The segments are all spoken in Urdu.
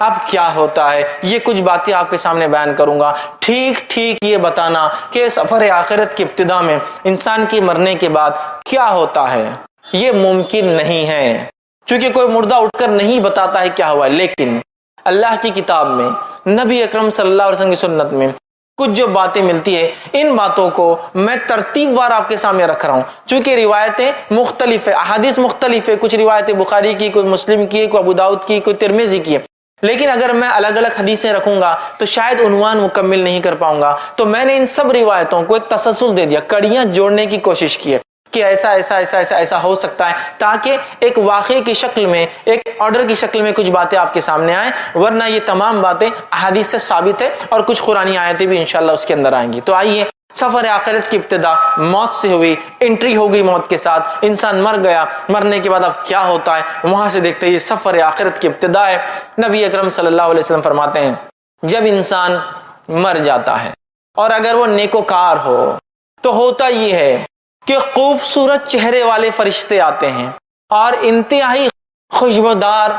اب کیا ہوتا ہے یہ کچھ باتیں آپ کے سامنے بیان کروں گا. ٹھیک ٹھیک یہ بتانا کہ سفر آخرت کی ابتدا میں انسان کی مرنے کے بعد کیا ہوتا ہے یہ ممکن نہیں ہے، چونکہ کوئی مردہ اٹھ کر نہیں بتاتا ہے کیا ہوا. لیکن اللہ کی کتاب میں، نبی اکرم صلی اللہ علیہ وسلم کی سنت میں کچھ جو باتیں ملتی ہے، ان باتوں کو میں ترتیب وار آپ کے سامنے رکھ رہا ہوں. چونکہ روایتیں مختلف ہے، احادیث مختلف ہے، کچھ روایتیں بخاری کی، کوئی مسلم کی، کوئی ابو داؤد کی، کوئی ترمذی کی ہے. لیکن اگر میں الگ الگ حدیثیں رکھوں گا تو شاید عنوان مکمل نہیں کر پاؤں گا. تو میں نے ان سب روایتوں کو ایک تسلسل دے دیا، کڑیاں جوڑنے کی کوشش کی ہے کہ ایسا ایسا ایسا ایسا ایسا ہو سکتا ہے، تاکہ ایک واقعے کی شکل میں، ایک آرڈر کی شکل میں کچھ باتیں آپ کے سامنے آئیں. ورنہ یہ تمام باتیں احادیث سے ثابت ہے، اور کچھ قرآنی آیتیں بھی انشاءاللہ اس کے اندر آئیں گی. تو آئیے، سفر آخرت کی ابتدا موت سے ہوئی، انٹری ہو گئی موت کے ساتھ، انسان مر گیا. مرنے کے بعد اب کیا ہوتا ہے وہاں سے دیکھتے ہیں. یہ سفر آخرت کی ابتدا ہے. نبی اکرم صلی اللہ علیہ وسلم فرماتے ہیں جب انسان مر جاتا ہے اور اگر وہ نیکوکار ہو تو ہوتا یہ ہے کہ خوبصورت چہرے والے فرشتے آتے ہیں اور انتہائی خوشبودار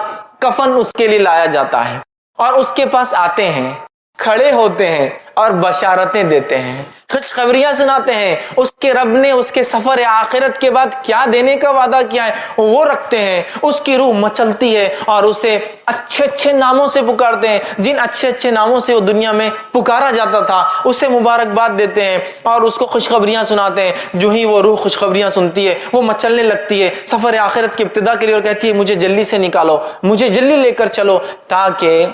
کفن اس کے لیے لایا جاتا ہے، اور اس کے پاس آتے ہیں، کھڑے ہوتے ہیں اور بشارتیں دیتے ہیں، خوشخبریاں سناتے ہیں. اس کے رب نے اس کے سفر آخرت کے بعد کیا دینے کا وعدہ کیا ہے وہ رکھتے ہیں. اس کی روح مچلتی ہے اور اسے اچھے اچھے ناموں سے پکارتے ہیں، جن اچھے اچھے ناموں سے وہ دنیا میں پکارا جاتا تھا اسے مبارکباد دیتے ہیں اور اس کو خوشخبریاں سناتے ہیں. جو ہی وہ روح خوشخبریاں سنتی ہے وہ مچلنے لگتی ہے سفر آخرت کی ابتدا کے لیے، اور کہتی ہے مجھے جلدی سے نکالو، مجھے جلدی لے کر چلو، تاکہ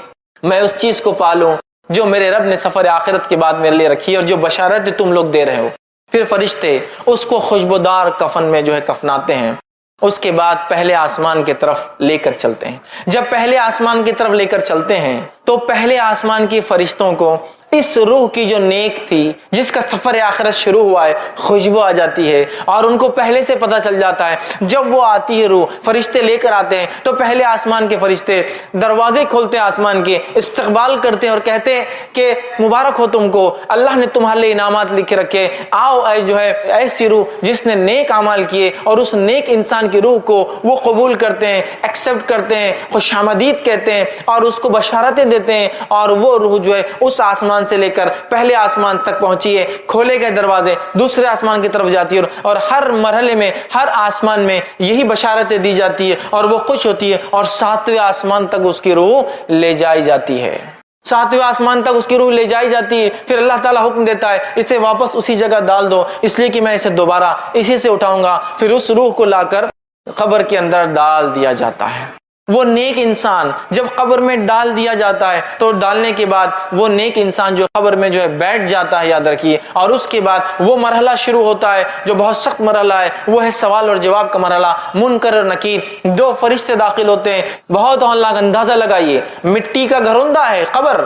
میں اس چیز کو پالوں جو میرے رب نے سفر آخرت کے بعد میرے لیے رکھی ہے اور جو بشارت تم لوگ دے رہے ہو. پھر فرشتے اس کو خوشبودار کفن میں جو ہے کفناتے ہیں. اس کے بعد پہلے آسمان کی طرف لے کر چلتے ہیں. جب پہلے آسمان کی طرف لے کر چلتے ہیں تو پہلے آسمان کے فرشتوں کو اس روح کی جو نیک تھی، جس کا سفر آخرت شروع ہوا ہے، خوشبو آ جاتی ہے، اور ان کو پہلے سے پتہ چل جاتا ہے. جب وہ آتی ہے روح، فرشتے لے کر آتے ہیں تو پہلے آسمان کے فرشتے دروازے کھولتے ہیں آسمان کے، استقبال کرتے ہیں اور کہتے ہیں کہ مبارک ہو تم کو، اللہ نے تمہارے لیے انعامات لکھے رکھے، آؤ اے جو ہے ایسی روح جس نے نیک اعمال کیے. اور اس نیک انسان کی روح کو وہ قبول کرتے ہیں، ایکسپٹ کرتے ہیں، خوش آمدید کہتے ہیں اور اس کو بشارتیں دیتے ہیں. اور وہ روح جو ہے اس آسمان سے لے کر پہلے آسمان تک پہنچی ہے، کھولے گئے دروازے دوسرے آسمان کی طرف جاتی ہے، اور ہر مرحلے میں، ہر آسمان میں یہی بشارتیں دی جاتی ہے اور وہ خوش ہوتی ہے، اور 7ویں آسمان تک اس کی روح لے جائی جاتی ہے. 7ویں آسمان تک اس کی روح لے جائی جاتی ہے. پھر اللہ تعالیٰ حکم دیتا ہے اسے واپس اسی جگہ ڈال دو، اس لیے کہ میں اسے دوبارہ اسی سے اٹھاؤں گا. پھر اس روح کو لا کر قبر کے اندر ڈال دیا جاتا ہے. وہ نیک انسان جب قبر میں ڈال دیا جاتا ہے تو ڈالنے کے بعد وہ نیک انسان جو قبر میں جو ہے بیٹھ جاتا ہے، یاد رکھیے. اور اس کے بعد وہ مرحلہ شروع ہوتا ہے جو بہت سخت مرحلہ ہے، وہ ہے سوال اور جواب کا مرحلہ. منکر اور نکیر 2 فرشتے داخل ہوتے ہیں. بہت اندازہ لگائیے، مٹی کا گھروندہ ہے قبر،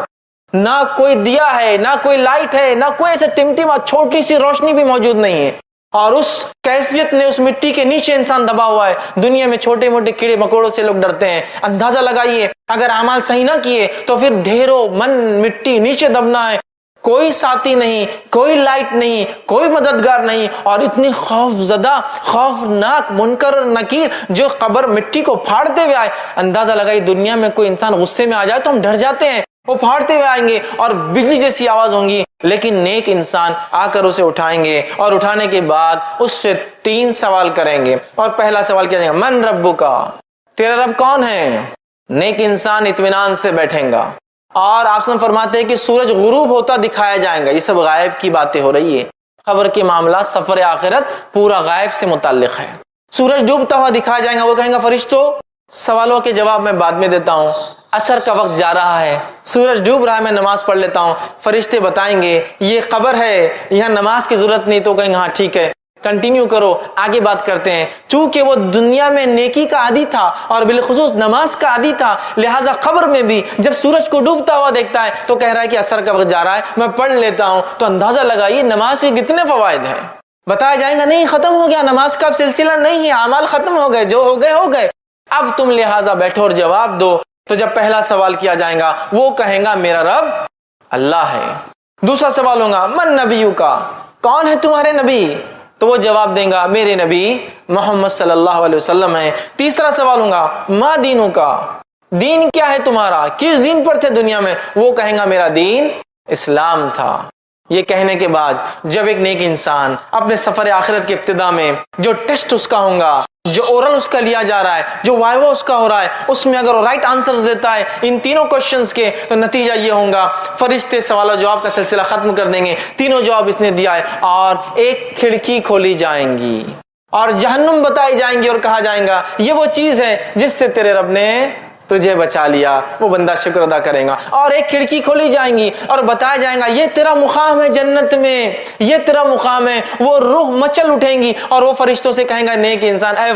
نہ کوئی دیا ہے، نہ کوئی لائٹ ہے، نہ کوئی ایسے ٹمٹما چھوٹی سی روشنی بھی موجود نہیں ہے. اور اس کیفیت میں اس مٹی کے نیچے انسان دبا ہوا ہے. دنیا میں چھوٹے موٹے کیڑے مکوڑوں سے لوگ ڈرتے ہیں. اندازہ لگائیے اگر اعمال صحیح نہ کیے تو پھر ڈھیروں من مٹی نیچے دبنا ہے. کوئی ساتھی نہیں، کوئی لائٹ نہیں، کوئی مددگار نہیں، اور اتنی خوف زدہ، خوفناک منکر اور نکیر جو قبر مٹی کو پھاڑتے ہوئے آئے. اندازہ لگائیے دنیا میں کوئی انسان غصے میں آ جائے تو ہم ڈر جاتے ہیں، وہ پھاڑتے ہوئے آئیں گے اور بجلی جیسی آواز ہوں گی. لیکن نیک انسان آ کر اسے اٹھائیں گے اور اٹھانے کے بعد اس سے 3 سوال کریں گے. اور پہلا سوال کیا جائے گا، من ربکا، تیرا رب کون ہے؟ نیک انسان اطمینان سے بیٹھیں گا. اور آپ سے فرماتے ہیں کہ سورج غروب ہوتا دکھایا جائے گا. یہ سب غائب کی باتیں ہو رہی ہے. خبر کے معاملات سفر آخرت پورا غائب سے متعلق ہے. سورج ڈوبتا ہوا دکھایا جائے گا. وہ کہیں گا فرشتوں سوالوں کے جواب میں بعد میں دیتا ہوں، عصر کا وقت جا رہا ہے، سورج ڈوب رہا ہے، میں نماز پڑھ لیتا ہوں. فرشتے بتائیں گے یہ قبر ہے، یہاں نماز کی ضرورت نہیں. تو کہیں گے ہاں ٹھیک ہے، کنٹینیو کرو، آگے بات کرتے ہیں. چونکہ وہ دنیا میں نیکی کا عادی تھا اور بالخصوص نماز کا عادی تھا، لہٰذا قبر میں بھی جب سورج کو ڈوبتا ہوا دیکھتا ہے تو کہہ رہا ہے کہ عصر کا وقت جا رہا ہے، میں پڑھ لیتا ہوں. تو اندازہ لگائیے نماز کے کتنے فوائد ہیں. بتایا جائیں گا نہیں ختم ہو گیا، نماز کا سلسلہ نہیں ہے، اعمال ختم ہو گئے، جو ہو گئے ہو گئے، اب تم لہٰذا بیٹھو اور جواب دو. تو جب پہلا سوال کیا جائے گا وہ کہیں گا میرا رب اللہ ہے. دوسرا سوال ہوگا من نبیوں کا، کون ہے تمہارے نبی؟ تو وہ جواب دیں گا میرے نبی محمد صلی اللہ علیہ وسلم ہے. تیسرا سوال ہوگا ما دینوں کا، دین کیا ہے تمہارا, کس دین پر تھے دنیا میں؟ وہ کہیں گا میرا دین اسلام تھا. یہ کہنے کے بعد جب ایک نیک انسان اپنے سفر آخرت کی ابتدا میں جو ٹیسٹ اس کا ہوگا, جو اورل اس کا لیا جا رہا ہے, جو وائوا اس کا ہو رہا ہے, اس میں اگر وہ رائٹ آنسرز دیتا ہے ان تینوں کوشچنز کے, تو نتیجہ یہ ہوگا فرشتے سوال و جواب کا سلسلہ ختم کر دیں گے. تینوں جواب اس نے دیا ہے, اور ایک کھڑکی کھولی جائیں گی اور جہنم بتائی جائیں گی اور کہا جائے گا یہ وہ چیز ہے جس سے تیرے رب نے تجھے بچا لیا. وہ بندہ شکر ادا کرے گا. اور ایک کھڑکی کھولی جائیں گی اور بتایا جائے گا یہ تیرا مقام ہے جنت میں, یہ تیرا مقام ہے. وہ روح مچل اٹھیں گی اور وہ فرشتوں سے کہیں گا نیک انسان, اے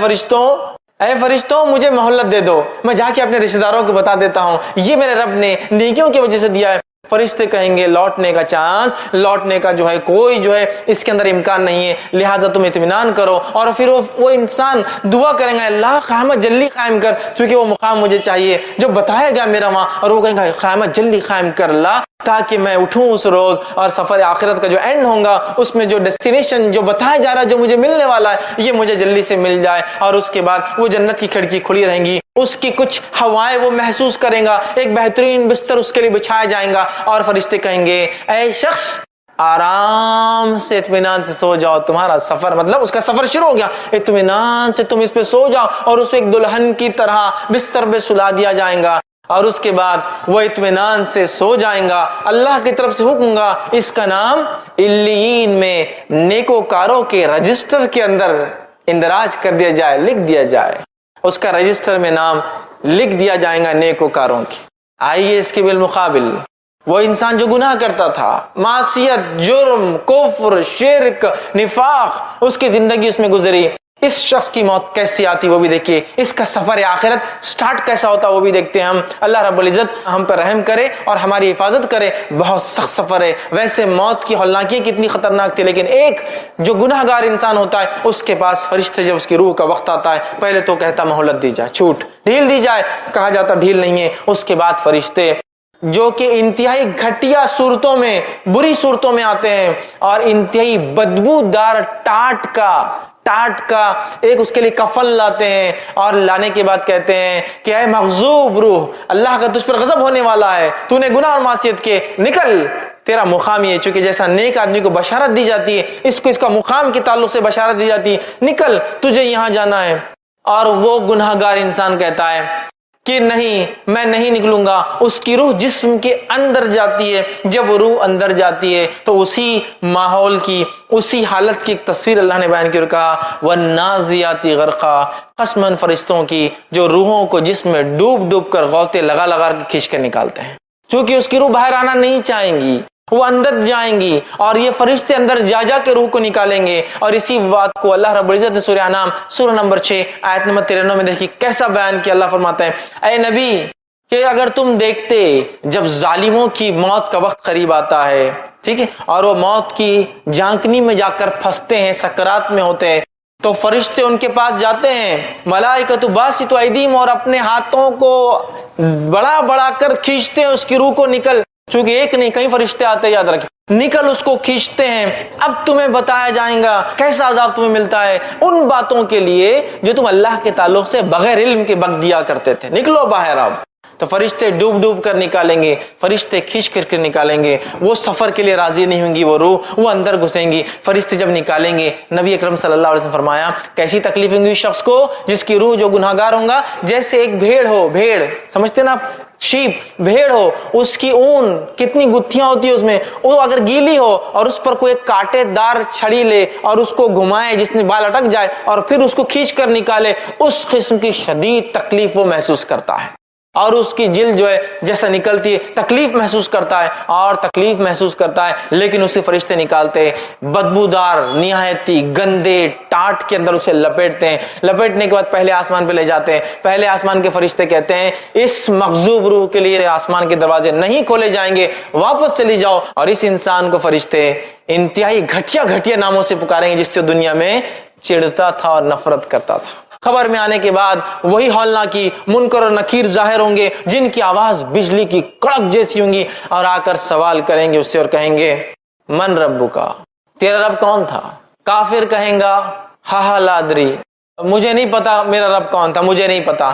فرشتوں مجھے مہلت دے دو, میں جا کے اپنے رشتہ داروں کو بتا دیتا ہوں یہ میرے رب نے نیکیوں کی وجہ سے دیا ہے. فرشتے کہیں گے لوٹنے کا چانس, لوٹنے کا جو ہے کوئی جو ہے اس کے اندر امکان نہیں ہے, لہٰذا تم اطمینان کرو. اور پھر وہ انسان دعا کریں گا اللہ قیامت جلدی قائم کر, چونکہ وہ مقام مجھے چاہیے جو بتایا گیا میرا وہاں. اور وہ کہیں گا قیامت جلدی قائم کر اللہ, تاکہ میں اٹھوں اس روز اور سفر آخرت کا جو اینڈ ہوگا اس میں جو ڈیسٹینیشن جو بتایا جا رہا ہے جو مجھے ملنے والا ہے یہ مجھے جلدی سے مل جائے. اور اس کے بعد وہ جنت کی کھڑکی کھلی رہیں گی, اس کی کچھ ہوائیں وہ محسوس کریں گا, ایک بہترین بستر اس کے لیے بچھایا جائیں گا. اور فرشتے کہیں گے اے شخص آرام سے اطمینان سے سو جاؤ, تمہارا سفر مطلب اس کا سفر شروع ہو گیا, اطمینان سے تم اس پہ سو جاؤ. اور اسے ایک دلہن کی طرح بستر پہ سلا دیا جائے گا اور اس کے بعد وہ اطمینان سے سو جائیں گا. اللہ کی طرف سے حکم گا اس کا نام علیین میں نیکوکاروں کے رجسٹر کے اندر اندراج کر دیا جائے, لکھ دیا جائے, اس کا رجسٹر میں نام لکھ دیا جائے گا نیکوکاروں کی. آئیے اس کے بالمقابل وہ انسان جو گناہ کرتا تھا, معصیت, جرم, کفر, شرک, نفاق, اس کی زندگی اس میں گزری, اس شخص کی موت کیسے آتی وہ بھی دیکھیے, اس کا سفر آخرت سٹارٹ کیسا ہوتا وہ بھی دیکھتے ہیں ہم. اللہ رب العزت ہم پر رحم کرے اور ہماری حفاظت کرے. بہت سخت سفر ہے. ویسے موت کی ہولناکی کتنی خطرناک تھی, لیکن ایک جو گناہ گار انسان ہوتا ہے اس کے پاس فرشتے جب اس کی روح کا وقت آتا ہے پہلے تو کہتا مہلت دی جائے, چھوٹ ڈھیل دی جائے, کہا جاتا ڈھیل نہیں ہے. اس کے بعد فرشتے جو کہ انتہائی گھٹیا صورتوں میں, بری صورتوں میں آتے ہیں اور انتہائی بدبودار ٹاٹ کا ایک اس کے لیے کفن لاتے ہیں اور لانے کے بعد کہتے ہیں کہ اے مغضوب روح, اللہ کا تجھ پر غضب ہونے والا ہے, تو نے گناہ اور معصیت کے, نکل, تیرا مقام یہ, چونکہ جیسا نیک آدمی کو بشارت دی جاتی ہے اس کو اس کا مقام کے تعلق سے بشارت دی جاتی ہے, نکل تجھے یہاں جانا ہے. اور وہ گناہ گار انسان کہتا ہے کہ نہیں میں نہیں نکلوں گا. اس کی روح جسم کے اندر جاتی ہے, جب روح اندر جاتی ہے تو اسی ماحول کی, اسی حالت کی ایک تصویر اللہ نے بیان کی اور کہا وَالنَّازِعَاتِ غَرْقًا, قسماً فرشتوں کی جو روحوں کو جسم میں ڈوب کر غوطے لگا کے کھینچ کر نکالتے ہیں. چونکہ اس کی روح باہر آنا نہیں چاہیں گی, وہ اندر جائیں گی اور یہ فرشتے اندر جا کے روح کو نکالیں گے. اور اسی بات کو اللہ رب العزت نے سورہ انعام سورہ نمبر 6 آیت نمبر 93 میں دیکھیے کیسا بیان کیا. اللہ فرماتا ہے اے نبی کہ اگر تم دیکھتے جب ظالموں کی موت کا وقت قریب آتا ہے, ٹھیک ہے, اور وہ موت کی جھانکنی میں جا کر پھنستے ہیں, سکرات میں ہوتے ہیں, تو فرشتے ان کے پاس جاتے ہیں, ملائکۃ باسطوا ایدیہم, اور اپنے ہاتھوں کو بڑا کر کھینچتے ہیں اس کی روح کو, نکل, چونکہ ایک نہیں کئی فرشتے آتے, یاد رکھیں, نکل, اس کو کھینچتے ہیں. اب تمہیں بتایا جائے گا کیسا عذاب تمہیں ملتا ہے ان باتوں کے لیے جو تم اللہ کے تعلق سے بغیر علم کے بک دیا کرتے تھے. نکلو باہر. اب تو فرشتے ڈوب کر نکالیں گے, فرشتے کھینچ کر نکالیں گے. وہ سفر کے لیے راضی نہیں ہوں گی وہ روح, وہ اندر گھسیں گی. فرشتے جب نکالیں گے, نبی اکرم صلی اللہ علیہ وسلم فرمایا کیسی تکلیف ہوں گی اس شخص کو جس کی روح جو گناہ گار ہوگا, جیسے ایک بھیڑ ہو, بھیڑ سمجھتے نا آپ, شیپ, بھیڑ ہو, اس کی اون کتنی گتھیاں ہوتی ہے اس میں, وہ اگر گیلی ہو اور اس پر کوئی کانٹے دار چھڑی لے اور اس کو گھمائے جس میں بال اٹک جائے اور پھر اس کو کھینچ کر نکالے, اس قسم کی شدید تکلیف وہ محسوس کرتا ہے. اور اس کی جلد جو ہے جیسا نکلتی ہے تکلیف محسوس کرتا ہے, لیکن اسے فرشتے نکالتے بدبودار نہایتی گندے ٹاٹ کے اندر اسے لپیٹتے ہیں. لپیٹنے کے بعد پہلے آسمان پہ لے جاتے ہیں. پہلے آسمان کے فرشتے کہتے ہیں اس مغضوب روح کے لیے آسمان کے دروازے نہیں کھولے جائیں گے, واپس چلی جاؤ. اور اس انسان کو فرشتے انتہائی گھٹیا ناموں سے پکاریں گے جس سے دنیا میں چڑھتا تھا اور نفرت کرتا تھا. خبر میں آنے کے بعد وہی ہولناکی, منکر اور نکیر ظاہر ہوں گے جن کی آواز بجلی کی کڑک جیسی ہوں گی, اور آ کر سوال کریں گے اس سے اور کہیں گے من ربکا, تیرا رب کون تھا؟ کافر کہیں گا ہا لا ادری, مجھے نہیں پتا میرا رب کون تھا, مجھے نہیں پتا.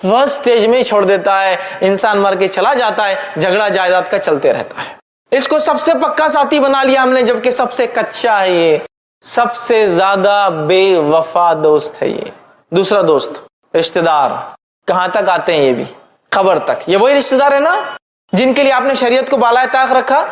فرسٹ اسٹیج میں ہی چھوڑ دیتا ہے, انسان مر کے چلا جاتا ہے, جھگڑا جائیداد کا چلتے رہتا ہے. اس کو سب سے پکا ساتھی بنا لیا ہم نے, جبکہ سب سے کچا ہے یہ, سب سے زیادہ بے وفا دوست ہے یہ. دوسرا دوست رشتہ دار, کہاں تک آتے ہیں یہ بھی, قبر تک. یہ وہی رشتہ دار ہے نا جن کے لیے آپ نے شریعت کو بالائے طاق رکھا,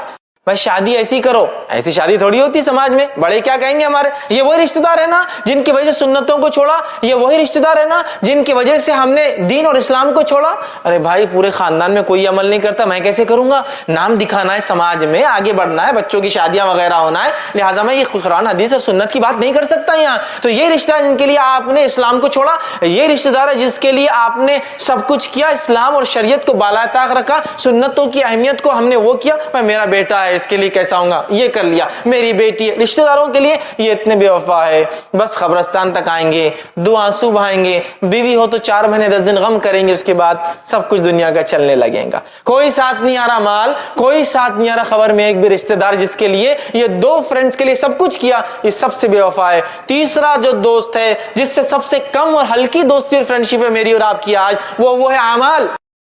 بھائی شادی ایسی کرو. ایسی شادی تھوڑی ہوتی سماج میں, بڑے کیا کہیں گے ہمارے. یہ وہی رشتہ دار ہے نا جن کی وجہ سے سنتوں کو چھوڑا. یہ وہی رشتہ دار ہے نا جن کی وجہ سے ہم نے دین اور اسلام کو چھوڑا. ارے بھائی پورے خاندان میں کوئی عمل نہیں کرتا, میں کیسے کروں گا؟ نام دکھانا ہے سماج میں, آگے بڑھنا ہے, بچوں کی شادیاں وغیرہ ہونا ہے, لہٰذا میں یہ قرآن حدیث اور سنت کی بات نہیں کر سکتا یہاں. تو یہ رشتہ جن کے لیے آپ نے اسلام کو چھوڑا, یہ رشتہ دار ہے جس کے لیے آپ نے سب کچھ کیا, اسلام اور شریعت کو بالائے طاق رکھا, سنتوں کی اہمیت کو ہم نے وہ کیا. میں میرا بیٹا ہے اس کے لیے کیسا ہوں گا, یہ کر لیا. میری بیٹی ہے, رشتہ داروں کے لیے یہ اتنے بے وفا ہے, بس قبرستان تک آئیں گے, 2 آنسو بہائیں گے, بیوی ہو تو 4 مہینے 10 دن غم کریں گے, اس کے بعد سب کچھ دنیا کا چلنے لگے گا. کوئی ساتھ نہیں آ رہا مال, کوئی ساتھ نہیں آ رہا خبر میں, ایک بھی رشتہ دار جس کے لیے یہ 2 فرینڈز کے لیے سب کچھ کیا, یہ سب سے بے وفا ہے. تیسرا جو دوست ہے جس سے سب سے کم اور ہلکی دوستی اور فرینڈشپ ہے میری اور آپ کی آج, وہ ہے اعمال.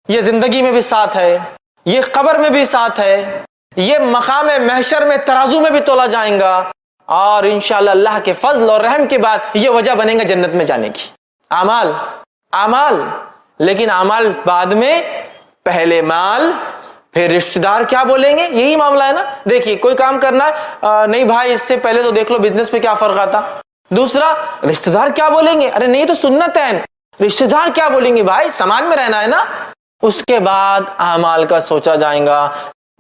یہ زندگی میں بھی ساتھ ہے, یہ قبر میں بھی ساتھ ہے, یہ مقام محشر میں ترازو میں بھی تولا جائیں گا, اور انشاءاللہ اللہ کے فضل اور رحم کے بعد یہ وجہ بنے گا جنت میں جانے کی. اعمال, اعمال. لیکن اعمال بعد میں, پہلے مال, پھر رشتہ دار کیا بولیں گے, یہی معاملہ ہے نا. دیکھیے کوئی کام کرنا ہے, نہیں بھائی اس سے پہلے تو دیکھ لو بزنس پہ کیا فرق آتا. دوسرا رشتہ دار کیا بولیں گے, ارے نہیں تو سنت ہے, رشتہ دار کیا بولیں گے, بھائی سماج میں رہنا ہے نا. اس کے بعد اعمال کا سوچا جائے گا.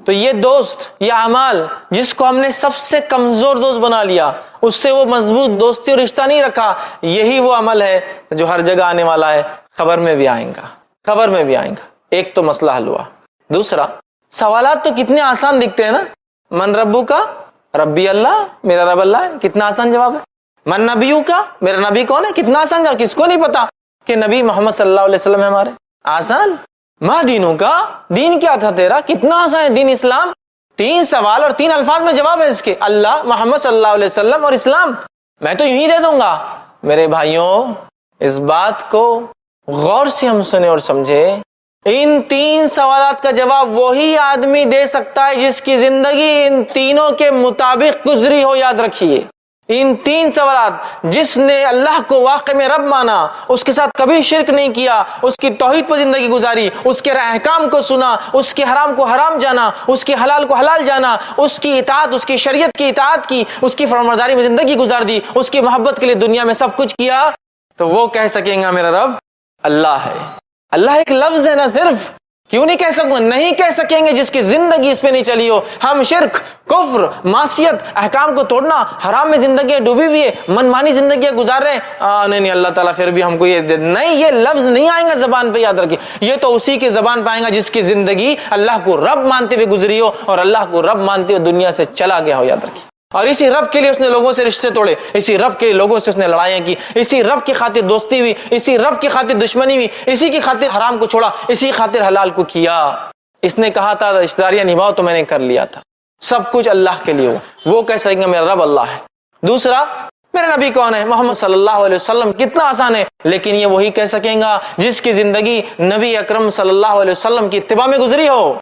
تو یہ دوست, یہ اعمال جس کو ہم نے سب سے کمزور دوست بنا لیا, اس سے وہ مضبوط دوستی اور رشتہ نہیں رکھا, یہی وہ عمل ہے جو ہر جگہ آنے والا ہے, خبر میں بھی آئیں گا, خبر میں بھی آئیں گا. ایک تو مسئلہ حل ہوا. دوسرا, سوالات تو کتنے آسان دکھتے ہیں نا. من ربو کا, ربی اللہ, میرا رب اللہ ہے, کتنا آسان جواب ہے. من نبیو کا, میرا نبی کون ہے, کتنا آسان جواب. کس کو نہیں پتا کہ نبی محمد صلی اللہ علیہ وسلم ہے ہمارے. آسان. ما دینوں کا, دین کیا تھا تیرا, کتنا آسان ہے دین اسلام. 3 سوال اور 3 الفاظ میں جواب ہے اس کے, اللہ, محمد صلی اللہ علیہ وسلم اور اسلام. میں تو یوں ہی دے دوں گا. میرے بھائیوں, اس بات کو غور سے ہم سنیں اور سمجھے. ان 3 سوالات کا جواب وہی آدمی دے سکتا ہے جس کی زندگی ان تینوں کے مطابق گزری ہو. یاد رکھیے, ان 3 سوالات, جس نے اللہ کو واقع میں رب مانا, اس کے ساتھ کبھی شرک نہیں کیا, اس کی توحید پر زندگی گزاری, اس کے احکام کو سنا, اس کے حرام کو حرام جانا, اس کے حلال کو حلال جانا, اس کی اطاعت, اس کی شریعت کی اطاعت کی, اس کی فرمانبرداری میں زندگی گزار دی, اس کی محبت کے لیے دنیا میں سب کچھ کیا, تو وہ کہہ سکیں گا میرا رب اللہ ہے. اللہ ایک لفظ ہے نا صرف. کیوں نہیں کہہ سکوں, نہیں کہہ سکیں گے جس کی زندگی اس پہ نہیں چلی ہو. ہم شرک, کفر, معصیت, احکام کو توڑنا, حرام میں زندگیاں ڈوبی ہوئی ہے, من مانی زندگیاں گزار رہے ہیں. نہیں اللہ تعالیٰ پھر بھی ہم کو یہ نہیں, یہ لفظ نہیں آئیں گا زبان پہ. یاد رکھیے, یہ تو اسی کی زبان پہ آئیں گا جس کی زندگی اللہ کو رب مانتے ہوئے گزری ہو, اور اللہ کو رب مانتے ہوئے دنیا سے چلا گیا ہو. یاد رکھیے, اور اسی رب کے لیے اس نے لوگوں سے رشتے توڑے, اسی رب کے لیے لوگوں سے اس نے لڑائیاں کی, اسی رب کی خاطر دوستی ہوئی, اسی رب کی خاطر دشمنی ہوئی, اسی کی خاطر حرام کو چھوڑا, اسی خاطر حلال کو کیا. اس نے کہا تھا رشتہ داریاں نبھاؤ, تو میں نے کر لیا تھا. سب کچھ اللہ کے لیے ہو. وہ کہہ سکیں گے میرا رب اللہ ہے. دوسرا, میرا نبی کون ہے, محمد صلی اللہ علیہ وسلم. کتنا آسان ہے. لیکن یہ وہی کہہ سکیں گا جس کی زندگی نبی اکرم صلی اللہ علیہ وسلم کی اتباع میں گزری ہو.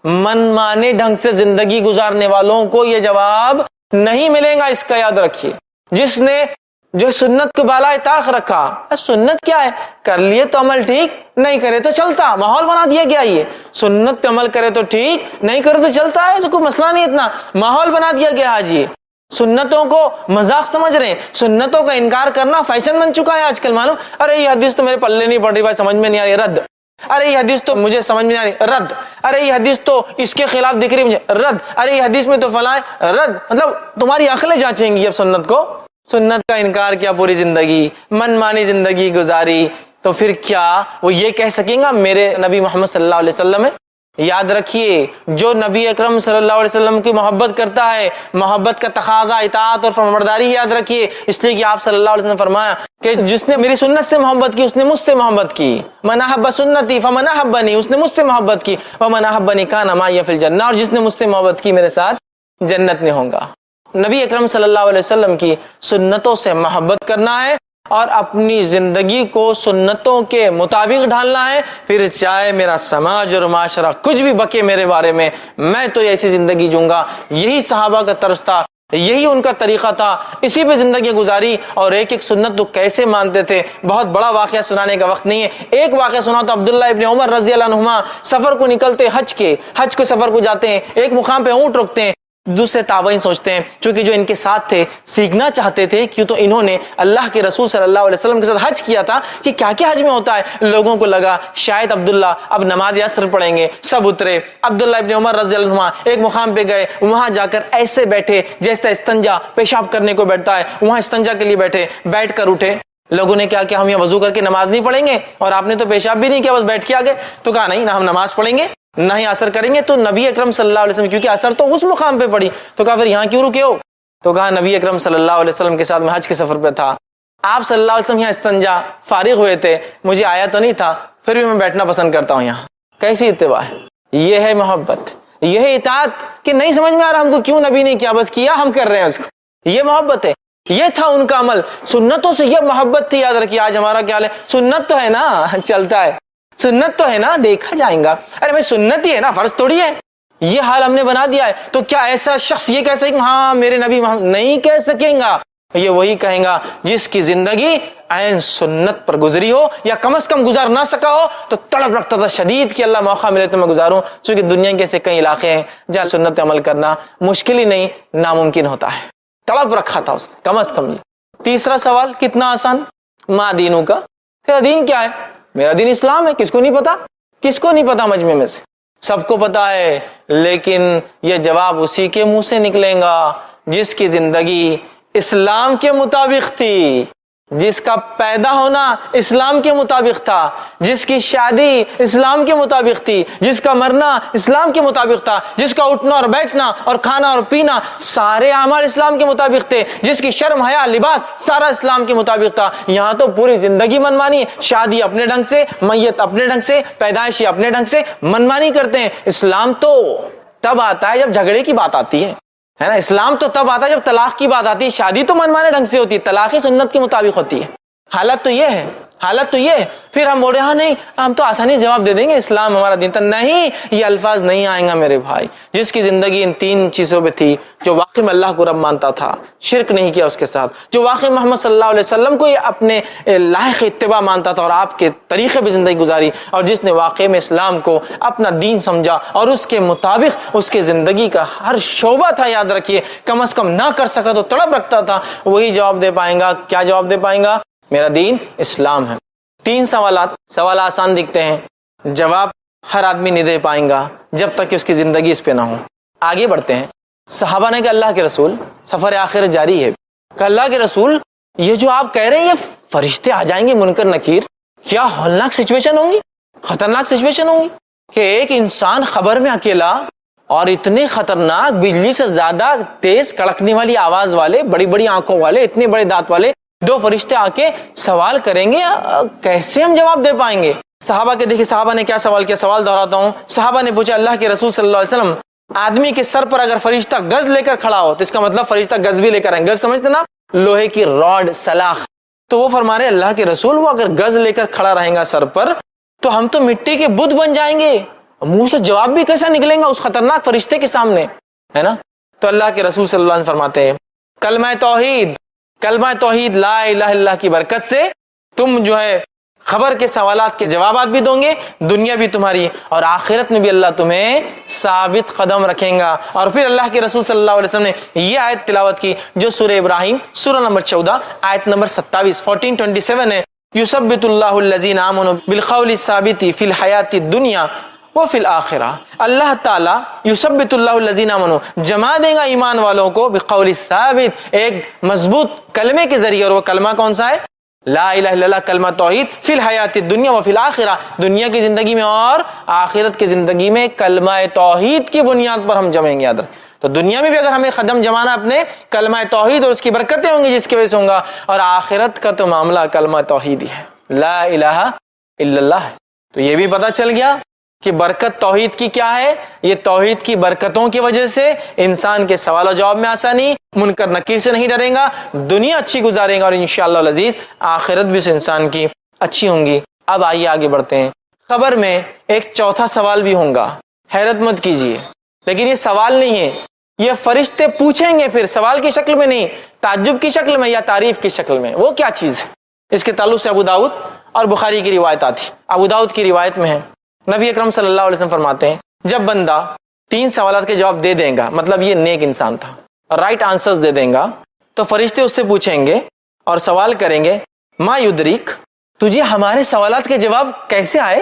من مانے ڈھنگ سے زندگی گزارنے والوں کو یہ جواب نہیں ملے گا. اس کا یاد رکھیے. جس نے جو سنت کو بالائے طاق رکھا, سنت کیا ہے, کر لیے تو عمل ٹھیک, نہیں کرے تو چلتا, ماحول بنا دیا گیا. یہ سنت پہ عمل کرے تو ٹھیک, نہیں کرے تو چلتا ہے, ایسا کوئی مسئلہ نہیں, اتنا ماحول بنا دیا گیا. آج یہ سنتوں کو مذاق سمجھ رہے ہیں, سنتوں کا انکار کرنا فیشن بن چکا ہے آج کل. معلوم, ارے یہ حدیث تو میرے پلے نہیں پڑ رہی بھائی, سمجھ میں نہیں آ رہی, رد. ارے یہ حدیث تو مجھے سمجھ میں نہیں آ رہی, رد. ارے یہ حدیث تو اس کے خلاف دکھ رہی مجھے, رد. ارے یہ حدیث میں تو فلاں, رد. مطلب تمہاری عقلیں جانچیں گی اب سنت کو. سنت کا انکار کیا پوری زندگی, من مانی زندگی گزاری, تو پھر کیا وہ یہ کہہ سکیں گا میرے نبی محمد صلی اللہ علیہ وسلم ہے. یاد رکھیے, جو نبی اکرم صلی اللہ علیہ وسلم کی محبت کرتا ہے, محبت کا تقاضا اطاعت اور فرمانبرداری. یاد رکھیے, اس لیے کہ آپ صلی اللہ علیہ وسلم نے فرمایا کہ جس نے میری سنت سے محبت کی اس نے مجھ سے محبت کی. من احب سنتی فمن احبنی, اس نے مجھ سے محبت کی. ومن احبنی کان معی فی الجنہ, اور جس نے مجھ سے محبت کی میرے ساتھ جنت میں ہوگا. نبی اکرم صلی اللہ علیہ وسلم کی سنتوں سے محبت کرنا ہے اور اپنی زندگی کو سنتوں کے مطابق ڈھالنا ہے، پھر چاہے میرا سماج اور معاشرہ کچھ بھی بکے میرے بارے میں تو ایسی زندگی جوں گا۔ یہی صحابہ کا طرز تھا، یہی ان کا طریقہ تھا، اسی پہ زندگی گزاری، اور ایک ایک سنت تو کیسے مانتے تھے۔ بہت بڑا واقعہ سنانے کا وقت نہیں ہے، ایک واقعہ سنا تو عبداللہ ابن عمر رضی اللہ عنہما سفر کو نکلتے، حج کو سفر کو جاتے ہیں، ایک مقام پہ اونٹ روکتے ہیں، دوسرے تابعین سوچتے ہیں چونکہ جو ان کے ساتھ تھے سیکھنا چاہتے تھے، کیوں تو انہوں نے اللہ کے رسول صلی اللہ علیہ وسلم کے ساتھ حج کیا تھا کہ کیا کیا حج میں ہوتا ہے۔ لوگوں کو لگا شاید عبداللہ اب نماز عصر پڑھیں گے، سب اترے۔ عبداللہ ابن عمر رضی اللہ عنہ ایک مقام پہ گئے، وہاں جا کر ایسے بیٹھے جیسے استنجا پیشاب کرنے کو بیٹھتا ہے، وہاں استنجا کے لیے بیٹھے، بیٹھ کر اٹھے۔ لوگوں نے کیا ہم یہ وضو کر کے نماز نہیں پڑھیں گے، اور آپ نے تو پیشاب بھی نہیں کیا، بس بیٹھ کے آ گئے۔ تو کہا نہیں، نہ ہم نماز پڑھیں گے نہ ہی اثر کریں گے۔ تو نبی اکرم صلی اللہ علیہ وسلم، کیونکہ اثر تو اس مقام پہ پڑی، تو کہا پھر یہاں کیوں رکے ہو؟ تو کہا نبی اکرم صلی اللہ علیہ وسلم کے ساتھ میں حج کے سفر پہ تھا، آپ صلی اللہ علیہ وسلم یہاں استنجا فارغ ہوئے تھے، مجھے آیا تو نہیں تھا، پھر بھی میں بیٹھنا پسند کرتا ہوں یہاں۔ کیسی اتباع ہے؟ یہ ہے محبت، یہ ہے اطاعت، کہ نہیں سمجھ میں آ رہا ہم کو کیوں نبی نے کیا، بس کیا ہم کر رہے ہیں اس کو، یہ محبت ہے۔ یہ تھا ان کا عمل، سنتوں سے یہ محبت تھی۔ یاد رکھیے آج ہمارا کیا ہے، سنت تو ہے نا، چلتا ہے، سنت تو ہے نا، دیکھا جائیں گا، ارے بھائی سنت ہی ہے نا، فرض تھوڑی ہے۔ یہ حال ہم نے بنا دیا ہے، تو کیا ایسا شخص یہ کہہ سکے ہاں میرے نبی نہیں کہہ سکیں گا؟ یہ وہی کہیں گا جس کی زندگی عین سنت پر گزری ہو، یا کم از کم گزار نہ سکا ہو تو تڑپ رکھتا تھا شدید کہ اللہ موقع ملے تو میں گزاروں، چونکہ دنیا کے ایسے کئی علاقے ہیں جہاں سنت عمل کرنا مشکل ہی نہیں ناممکن ہوتا ہے۔ تڑپ رکھا تھا اس نے کم از کم۔ تیسرا سوال کتنا آسان، ما دینوں کا، تیرا دین کیا ہے؟ میرا دین اسلام ہے۔ کس کو نہیں پتا؟ کس کو نہیں پتا مجمع میں سے؟ سب کو پتا ہے، لیکن یہ جواب اسی کے منہ سے نکلے گا جس کی زندگی اسلام کے مطابق تھی، جس کا پیدا ہونا اسلام کے مطابق تھا، جس کی شادی اسلام کے مطابق تھی، جس کا مرنا اسلام کے مطابق تھا، جس کا اٹھنا اور بیٹھنا اور کھانا اور پینا سارے اعمال اسلام کے مطابق تھے، جس کی شرم حیا لباس سارا اسلام کے مطابق تھا۔ یہاں تو پوری زندگی منمانی، شادی اپنے ڈھنگ سے، میت اپنے ڈھنگ سے، پیدائشی اپنے ڈھنگ سے منمانی کرتے ہیں۔ اسلام تو تب آتا ہے جب جھگڑے کی بات آتی ہے نا، اسلام تو تب آتا ہے جب طلاق کی بات آتی ہے۔ شادی تو منمانے ڈھنگ سے ہوتی ہے، طلاق ہی سنت کے مطابق ہوتی ہے۔ حالت تو یہ ہے، حالت تو یہ ہے۔ پھر ہم بول رہے ہاں نہیں ہم تو آسانی جواب دے دیں گے اسلام ہمارا دین تھا، نہیں، یہ الفاظ نہیں آئیں گا میرے بھائی۔ جس کی زندگی ان تین چیزوں پہ تھی، جو واقعی میں اللہ کو رب مانتا تھا، شرک نہیں کیا اس کے ساتھ، جو واقعی محمد صلی اللہ علیہ وسلم کو یہ اپنے لائق اتباع مانتا تھا اور آپ کے طریقے پہ زندگی گزاری، اور جس نے واقعی میں اسلام کو اپنا دین سمجھا اور اس کے مطابق اس کے زندگی کا ہر شعبہ تھا، یاد رکھیے، کم از کم نہ کر سکا تو تڑپ رکھتا تھا، وہی جواب دے پائیں گا۔ کیا جواب دے پائیں گا؟ میرا دین اسلام ہے۔ تین سوال آسان دکھتے ہیں، جواب ہر آدمی نہیں دے پائیں گا جب تک کہ اس کی زندگی اس پہ نہ ہو۔ آگے بڑھتے ہیں۔ صحابہ نے کہ اللہ کے رسول، سفر آخر جاری ہے، کہ اللہ کے رسول یہ جو آپ کہہ رہے ہیں یہ فرشتے آ جائیں گے منکر نکیر، کیا ہولناک سچویشن ہوں گی، خطرناک سچویشن ہوں گی کہ ایک انسان خبر میں اکیلا اور اتنے خطرناک بجلی سے زیادہ تیز کڑکنے والی آواز والے، بڑی بڑی آنکھوں والے، اتنے بڑے دانت والے دو فرشتے آ کے سوال کریں گے، کیسے ہم جواب دے پائیں گے؟ صحابہ کے دیکھیں صحابہ نے کیا سوال کیا، سوال دہراتا ہوں۔ صحابہ نے پوچھا اللہ کے رسول صلی اللہ علیہ وسلم، آدمی کے سر پر اگر فرشتہ گز لے کر کھڑا ہو تو اس کا مطلب فرشتہ گز بھی لے کر آئیں، گز سمجھتے نا، لوہے کی راڈ سلاخ، تو وہ فرما رہے اللہ کے رسول وہ اگر گز لے کر کھڑا رہیں گا سر پر تو ہم تو مٹی کے بت بن جائیں گے، منہ سے جواب بھی کیسا نکلیں گا اس خطرناک فرشتے کے سامنے، ہے نا؟ تو اللہ کے رسول صلی اللہ علیہ وسلم فرماتے ہیں کلمہ توحید لا الہ الا اللہ کی برکت سے تم جو ہے خبر کے سوالات کے جوابات بھی دوں گے، دنیا بھی تمہاری اور آخرت میں بھی اللہ تمہیں ثابت قدم رکھیں گا۔ اور پھر اللہ کے رسول صلی اللہ علیہ وسلم نے یہ آیت تلاوت کی جو سورہ ابراہیم سورہ نمبر 14 آیت نمبر 27 1427 ہے، یثبت اللہ الذین آمنوا بالقول الثابت فی الحیات الدنیا وفی الآخرہ، اللہ تعالیٰ یثبت اللہ الذین آمنوا جما دے گا ایمان والوں کو بقول ثابت، ایک مضبوط کلمے کے ذریعے، اور وہ کلمہ کون سا ہے؟ لا الہ الا اللہ، کلمہ توحید، فی الحیات الدنیا وفی الآخرہ، دنیا کی زندگی میں اور آخرت کی زندگی میں کلمہ توحید کی بنیاد پر ہم جمیں گے۔ یاد رکھ، تو دنیا میں بھی اگر ہمیں قدم جمانا اپنے کلمہ توحید اور اس کی برکتیں ہوں گی جس کی وجہ سے ہوں گا، اور آخرت کا تو معاملہ کلمہ توحید ہی ہے، لا الہ الا اللہ ہے۔ تو یہ بھی پتہ چل گیا کہ برکت توحید کی کیا ہے؟ یہ توحید کی برکتوں کی وجہ سے انسان کے سوال و جواب میں آسانی، منکر نکیر سے نہیں ڈرے گا، دنیا اچھی گزارے گا، اور انشاءاللہ العزیز آخرت بھی سے انسان کی اچھی ہوں گی۔ اب آئیے آگے بڑھتے ہیں۔ خبر میں ایک چوتھا سوال بھی ہوگا، حیرت مت کیجیے، لیکن یہ سوال نہیں ہے، یہ فرشتے پوچھیں گے، پھر سوال کی شکل میں نہیں، تعجب کی شکل میں یا تعریف کی شکل میں۔ وہ کیا چیز ہے؟ اس کے تعلق سے ابو داؤد اور بخاری کی روایت آتی۔ ابو داؤد کی روایت میں ہے، نبی اکرم صلی اللہ علیہ وسلم فرماتے ہیں جب بندہ 3 سوالات کے جواب دے دے گا، مطلب یہ نیک انسان تھا، رائٹ آنسرز دے دیں گا، تو فرشتے اس سے پوچھیں گے اور سوال کریں گے، ما یدریک، تجھے ہمارے سوالات کے جواب کیسے آئے؟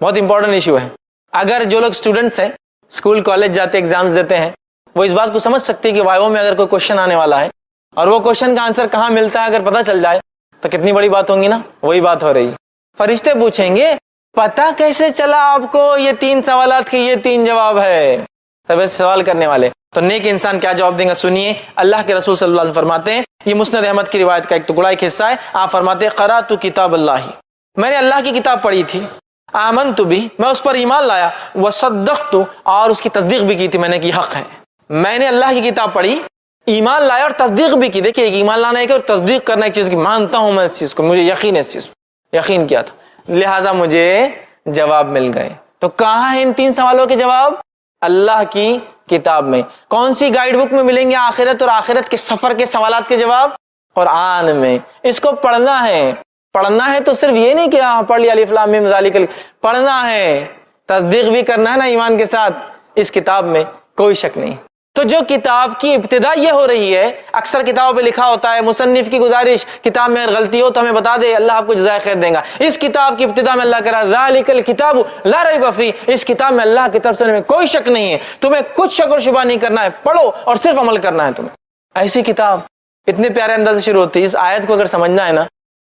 بہت امپورٹنٹ ایشو ہے۔ اگر جو لوگ اسٹوڈنٹس ہیں، اسکول کالج جاتے ایگزامز دیتے ہیں، وہ اس بات کو سمجھ سکتے ہیں کہ وائیو میں اگر کوئی کوشچن آنے والا ہے اور وہ کوشچن کا آنسر کہاں ملتا ہے اگر پتہ چل جائے تو کتنی بڑی بات ہوگی نا۔ وہی بات ہو رہی ہے، فرشتے پوچھیں گے پتہ کیسے چلا آپ کو یہ 3 سوالات کے یہ 3 جواب ہے؟ تب سوال کرنے والے تو نیک انسان کیا جواب دیں گا؟ سنیے، اللہ کے رسول صلی اللہ علیہ وسلم فرماتے ہیں، یہ مسند احمد کی روایت کا ایک ٹکڑا، ایک حصہ ہے، آپ فرماتے ہیں قرأت کتاب اللہ، میں نے اللہ کی کتاب پڑھی تھی، آمنت بھی، میں اس پر ایمان لایا، وصدقت، اور اس کی تصدیق بھی کی تھی میں نے کہ حق ہے۔ میں نے اللہ کی کتاب پڑھی، ایمان لایا اور تصدیق بھی کی۔ دیکھیں ایک ایمان لانا ہے کہ اور تصدیق کرنا ایک چیز کی، مانتا ہوں میں اس چیز کو، مجھے یقین ہے اس چیز پر، یقین کیا تھا، لہٰذا مجھے جواب مل گئے۔ تو کہاں ہیں ان 3 سوالوں کے جواب؟ اللہ کی کتاب میں۔ کون سی گائیڈ بک میں ملیں گے آخرت اور آخرت کے سفر کے سوالات کے جواب؟ قرآن میں۔ اس کو پڑھنا ہے، پڑھنا ہے تو صرف یہ نہیں کہ پڑھ لیا الف لام میم ذالک، پڑھنا ہے، تصدیق بھی کرنا ہے نا ایمان کے ساتھ۔ اس کتاب میں کوئی شک نہیں۔ تو جو کتاب کی ابتدا یہ ہو رہی ہے، اکثر کتابوں پہ لکھا ہوتا ہے مصنف کی گزارش، کتاب میں اگر غلطی ہو تو ہمیں بتا دے، اللہ آپ کو جزائے خیر دے گا۔ اس کتاب کی ابتدا میں اللہ کہہ رہا ذالک الکتاب لا ریب فیہ، اس کتاب میں اللہ کی طرف سے کوئی شک نہیں ہے، تمہیں کچھ شک اور شبہ نہیں کرنا ہے، پڑھو اور صرف عمل کرنا ہے تمہیں۔ ایسی کتاب اتنے پیارے انداز سے شروع ہوتی ہے۔ اس آیت کو اگر سمجھنا ہے نا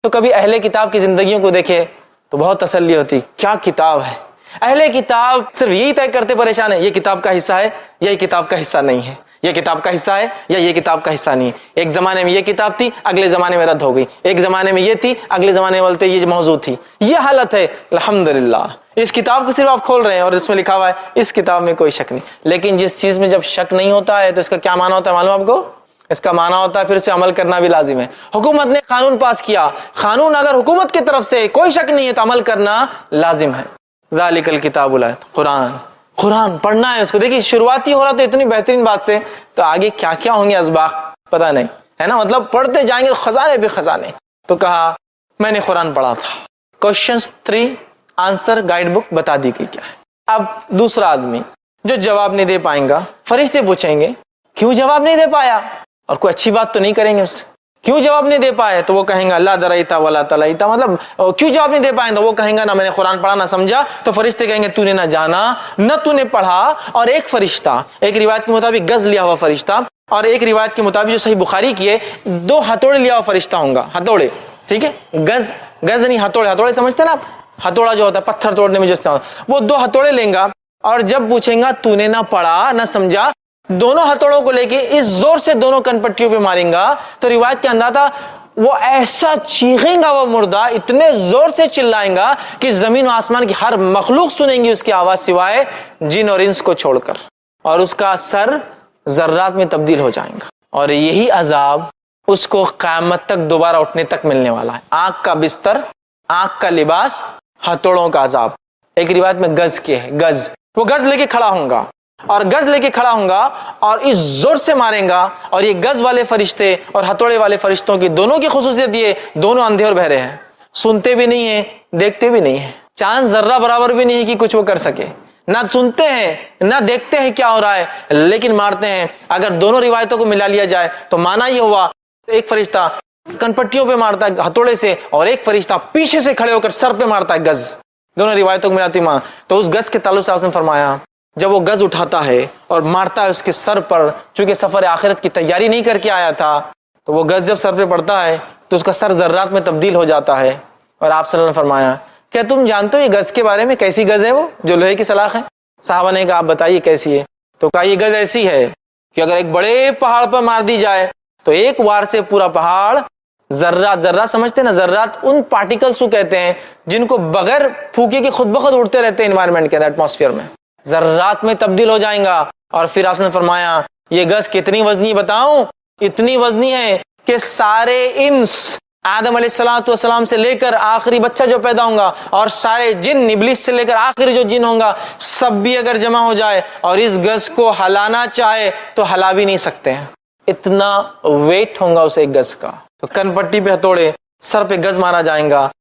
تو کبھی اہل کتاب کی زندگیوں کو دیکھے تو بہت تسلی ہوتی، کیا کتاب ہے۔ اہل کتاب صرف یہی طے کرتے پریشان ہے، یہ کتاب کا حصہ ہے یا یہ کتاب کا حصہ نہیں ہے، یہ کتاب کا حصہ ہے یا یہ کتاب کا حصہ نہیں ہے۔ ایک زمانے میں یہ کتاب تھی، اگلے زمانے میں رد ہو گئی، ایک زمانے میں یہ تھی، اگلے زمانے میں بولتے یہ موضوع تھی۔ یہ حالت ہے۔ الحمدللہ اس کتاب کو صرف آپ کھول رہے ہیں اور اس میں لکھا ہوا ہے اس کتاب میں کوئی شک نہیں، لیکن جس چیز میں جب شک نہیں ہوتا ہے تو اس کا کیا معنی ہوتا ہے معلوم آپ کو؟ اس کا معنی ہوتا ہے پھر اسے عمل کرنا بھی لازم ہے۔ حکومت نے قانون پاس کیا، قانون اگر حکومت کی طرف سے کوئی شک نہیں ہے تو عمل کرنا لازم ہے۔ ذالک الکتاب لا، قرآن پڑھنا ہے اس کو۔ دیکھیے شروعاتی ہو رہا تو اتنی بہترین بات سے، تو آگے کیا کیا ہوں گے اسباق پتہ نہیں ہے نا، مطلب پڑھتے جائیں گے خزانے پہ خزانے۔ تو کہا میں نے قرآن پڑھا تھا۔ کوشچنز 3 آنسر گائیڈ بک بتا دی گئی کیا ہے۔ اب دوسرا آدمی جو جواب نہیں دے پائیں گا، فرشتے پوچھیں گے کیوں جواب نہیں دے پایا، اور کوئی اچھی بات تو نہیں کریں گے اس سے، کیوں جواب نہیں دے پائے؟ تو وہ کہیں گا لا دریتا ولا تلیتا، مطلب کیوں جواب نہیں دے پائے؟ تو وہ کہیں گا نہ میں نے قرآن پڑھا نہ سمجھا۔ تو فرشتے کہیں گے تو نے نہ جانا نہ تو نے پڑھا۔ اور ایک فرشتہ، ایک روایت کے مطابق گز لیا ہوا فرشتہ، اور ایک روایت کے مطابق جو صحیح بخاری کی ہے 2 ہتھوڑے لیا ہوا فرشتہ ہوگا، ہتھوڑے، ٹھیک ہے، گز نہیں ہتھوڑے، ہتھوڑے سمجھتے ہیں نا آپ، ہتھوڑا جو ہوتا ہے پتھر توڑنے میں جو استعمال، وہ 2 ہتھوڑے لیں گا، اور جب پوچھیں گا تو نے نہ پڑھا نہ سمجھا، دونوں ہتھوڑوں کو لے کے اس زور سے دونوں کنپٹیوں پہ ماریں گا تو روایت کے اندازہ وہ ایسا چیخیں گا، وہ مردہ اتنے زور سے چلائیں گا کہ زمین و آسمان کی ہر مخلوق سنیں گی اس کی آواز سوائے جن اور انس کو چھوڑ کر، اور اس کا سر ذرات میں تبدیل ہو جائیں گا، اور یہی عذاب اس کو قیامت تک دوبارہ اٹھنے تک ملنے والا ہے۔ آنکھ کا بستر، آنکھ کا لباس، ہتھوڑوں کا عذاب۔ ایک روایت میں گز کے ہے، گز، وہ گز لے کے کھڑا ہوں گا، اور گز لے کے کھڑا ہوں گا اور اس زور سے ماریں گا، اور یہ گز والے فرشتے اور ہتھوڑے والے فرشتوں کی دونوں کی خصوصیت یہ، دونوں اندھے اور بہرے ہیں، سنتے بھی نہیں ہیں دیکھتے بھی نہیں ہیں، چاند ذرہ برابر بھی نہیں ہے کہ کچھ وہ کر سکے، نہ سنتے ہیں نہ دیکھتے ہیں کیا ہو رہا ہے، لیکن مارتے ہیں۔ اگر دونوں روایتوں کو ملا لیا جائے تو معنی یہ ہوا ایک فرشتہ کنپٹیوں پہ مارتا ہے ہتھوڑے سے، اور ایک فرشتہ پیچھے سے کھڑے ہو کر سر پہ مارتا ہے گز، دونوں روایتوں کو ملاتی ماں۔ تو اس گز کے تعلق سے آپ نے فرمایا جب وہ گز اٹھاتا ہے اور مارتا ہے اس کے سر پر، چونکہ سفر آخرت کی تیاری نہیں کر کے آیا تھا، تو وہ گز جب سر پہ پڑتا ہے تو اس کا سر ذرات میں تبدیل ہو جاتا ہے۔ اور آپ صلی اللہ علیہ وسلم نے فرمایا کیا تم جانتے ہو یہ گز کے بارے میں کیسی گز ہے؟ وہ جو لوہے کی سلاخ ہے۔ صحابہ نے کہا آپ بتائیے کیسی ہے؟ تو کہا یہ گز ایسی ہے کہ اگر ایک بڑے پہاڑ پر مار دی جائے تو ایک وار سے پورا پہاڑ ذرات، ذرات سمجھتے ہیں نا، ذرات ان پارٹیکلز کو کہتے ہیں جن کو بغیر پھونکے کے خود بخود اڑتے رہتے ہیں انوائرمنٹ کے اندر، ایٹماسفیئر میں، ذرات میں تبدیل ہو جائیں گا. اور پھر آپ نے فرمایا یہ گز کتنی وزنی بتاؤں؟ اتنی وزنی ہے کہ سارے انس، آدم علیہ السلام سے لے کر آخری بچہ جو پیدا ہوگا، اور سارے جن، ابلیس سے لے کر آخری جو جن ہوگا، سب بھی اگر جمع ہو جائے اور اس گز کو ہلانا چاہے تو ہلا بھی نہیں سکتے ہیں، اتنا ویٹ ہوگا اسے ایک گز کا. تو کن پٹی پہ ہتھوڑے، سر پہ گز مارا جائے گا